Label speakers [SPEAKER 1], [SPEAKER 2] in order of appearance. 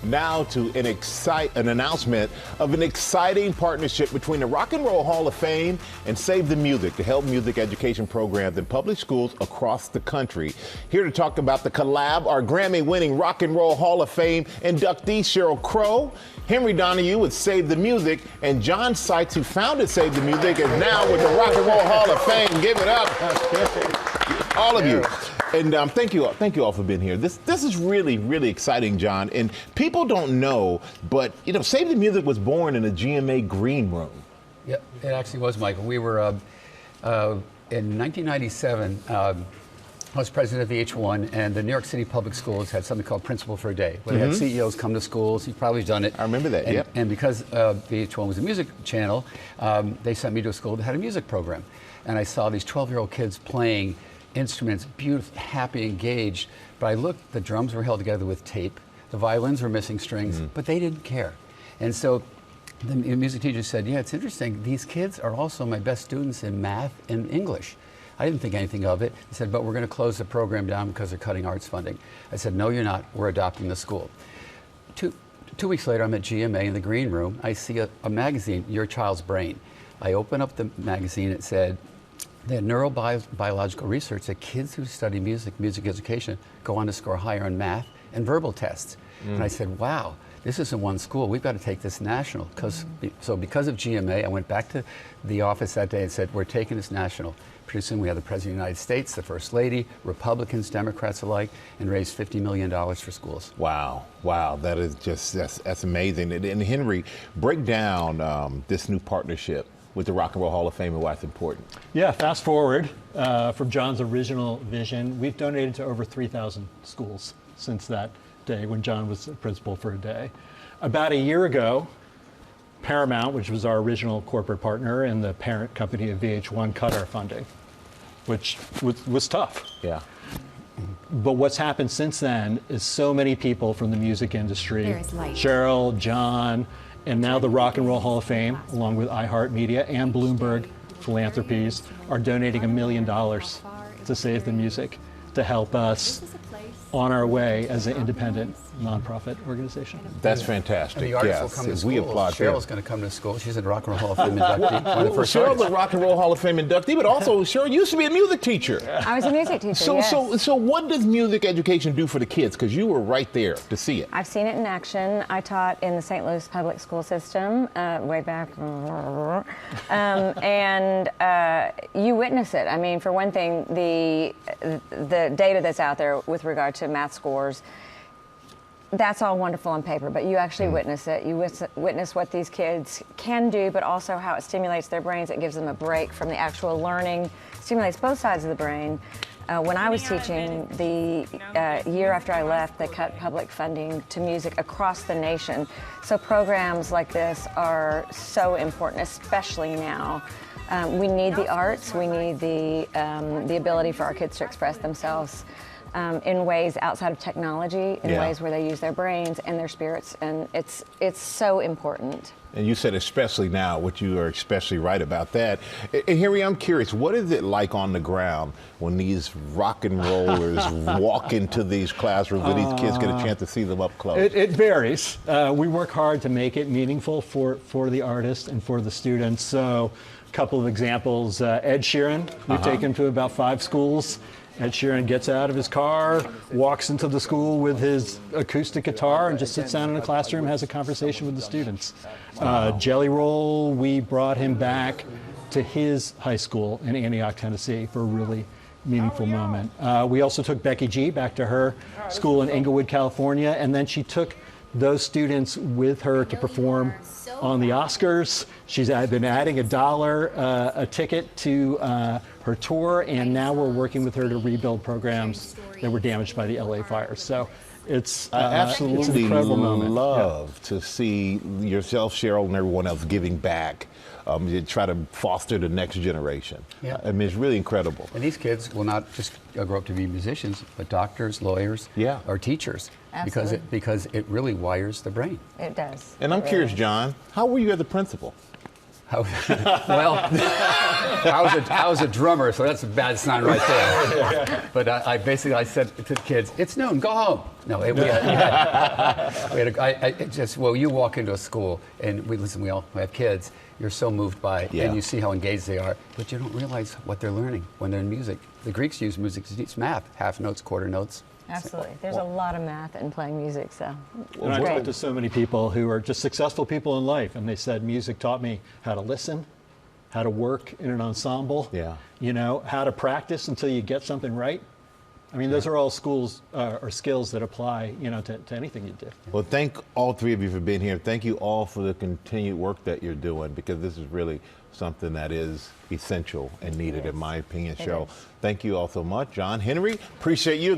[SPEAKER 1] Now to an announcement of an exciting partnership between the Rock and Roll Hall of Fame and Save the Music to help music education programs in public schools across the country. Here to talk about the collab are Grammy-winning Rock and Roll Hall of Fame inductee Sheryl Crow, Henry Donahue with Save the Music, and John Sykes, who founded Save the Music, is now with the Rock and Roll Hall of Fame. Give it up, all of you. And thank you all for being here. This is really, really exciting, John. And people don't know, but Save the Music was born in a GMA green room.
[SPEAKER 2] Yeah, it actually was, Michael. We were in 1997. I was president of VH1, and the New York City Public Schools had something called Principal for a Day, where they had CEOs come to schools. You've probably done it.
[SPEAKER 1] I remember that.
[SPEAKER 2] And,
[SPEAKER 1] yep.
[SPEAKER 2] And because VH1 was a music channel, they sent me to a school that had a music program, and I saw these 12-year-old kids playing instruments, beautiful, happy, engaged. But I looked, the drums were held together with tape, the violins were missing strings, but they didn't care. And so the music teacher said, yeah, it's interesting, these kids are also my best students in math and English. I didn't think anything of it. He said, but we're going to close the program down because they're cutting arts funding. I said, no, you're not. We're adopting the school. Two weeks later, I'm at GMA in the green room. I see a magazine, Your Child's Brain. I open up the magazine. It said, they had neurobiological research that kids who study music education, go on to score higher on math and verbal tests. And I said, wow, this isn't one school. We've got to take this national. So because of GMA, I went back to the office that day and said, we're taking this national. Pretty soon we had the President of the United States, the First Lady, Republicans, Democrats alike, and raised $50 million for schools.
[SPEAKER 1] Wow, that is just, that's amazing. And Henry, break down this new partnership with the Rock and Roll Hall of Fame and why it's important.
[SPEAKER 3] Yeah, fast forward from John's original vision, we've donated to over 3,000 schools since that day when John was principal for a day. About a year ago, Paramount, which was our original corporate partner and the parent company of VH1, cut our funding, which was tough.
[SPEAKER 1] Yeah.
[SPEAKER 3] But what's happened since then is so many people from the music industry, Sheryl, John, and now the Rock and Roll Hall of Fame, along with iHeartMedia and Bloomberg Philanthropies, are donating $1 million to Save the Music to help us on our way as an independent nonprofit organization.
[SPEAKER 1] That's fantastic.
[SPEAKER 2] And the artists will come to school.
[SPEAKER 1] We applaud
[SPEAKER 2] Cheryl's going to come to school. She's a Rock and Roll Hall of Fame inductee. One of the first
[SPEAKER 1] Cheryl's a Rock and Roll Hall of Fame inductee, but also Sheryl used to be a music teacher.
[SPEAKER 4] I was a music teacher, yes.
[SPEAKER 1] So what does music education do for the kids? Because you were right there to see it.
[SPEAKER 4] I've seen it in action. I taught in the St. Louis public school system way back. And you witness it. I mean, for one thing, the data that's out there with regard to math scores, that's all wonderful on paper, but you actually witness it. You witness what these kids can do, but also how it stimulates their brains. It gives them a break from the actual learning, stimulates both sides of the brain. When I was teaching, the year after I left, they cut public funding to music across the nation. So programs like this are so important, especially now. We need the arts. We need the ability for our kids to express themselves in ways outside of technology, in ways where they use their brains and their spirits, and it's so important.
[SPEAKER 1] And you said especially now, which you are especially right about that. And Harry, I'm curious, what is it like on the ground when these rock and rollers walk into these classrooms where these kids get a chance to see them up close?
[SPEAKER 3] It varies. We work hard to make it meaningful for the artists and for the students. So a couple of examples, Ed Sheeran, we've taken to about 5 schools. Ed Sheeran gets out of his car, walks into the school with his acoustic guitar and just sits down in a classroom, has a conversation with the students. Jelly Roll, we brought him back to his high school in Antioch, Tennessee for a really meaningful moment. We also took Becky G back to her school in Inglewood, California, and then she took those students with her to perform on the Oscars. She's been adding $1 a ticket to her tour, and now we're working with her to rebuild programs that were damaged by the LA fires. So it's
[SPEAKER 1] I absolutely
[SPEAKER 3] it's an incredible moment.
[SPEAKER 1] love to see yourself, Sheryl, and everyone else giving back. To try to foster the next generation.
[SPEAKER 2] Yeah.
[SPEAKER 1] I mean, it's really incredible.
[SPEAKER 2] And these kids will not just grow up to be musicians, but doctors, lawyers, or teachers.
[SPEAKER 4] Absolutely.
[SPEAKER 2] Because it really wires the brain.
[SPEAKER 4] It does.
[SPEAKER 1] And I'm curious, John, how were you as a principal?
[SPEAKER 2] Well, I was a drummer, so that's a bad sign right there. But I basically said to the kids, it's noon, go home. No, well, you walk into a school and we all have kids. You're so moved by it, and you see how engaged they are, but you don't realize what they're learning when they're in music. The Greeks use music to teach math, half notes, quarter notes.
[SPEAKER 4] Absolutely. There's a lot of math in playing music, so
[SPEAKER 3] And I talked to so many people who are just successful people in life, and they said music taught me how to listen, how to work in an ensemble, you know, how to practice until you get something right. I mean, those are all schools or skills that apply, you know, to anything you do.
[SPEAKER 1] Well, thank all three of you for being here. Thank you all for the continued work that you're doing, because this is really something that is essential and needed, in my opinion. Cheryl, thank you all so much. John, Henry, appreciate you.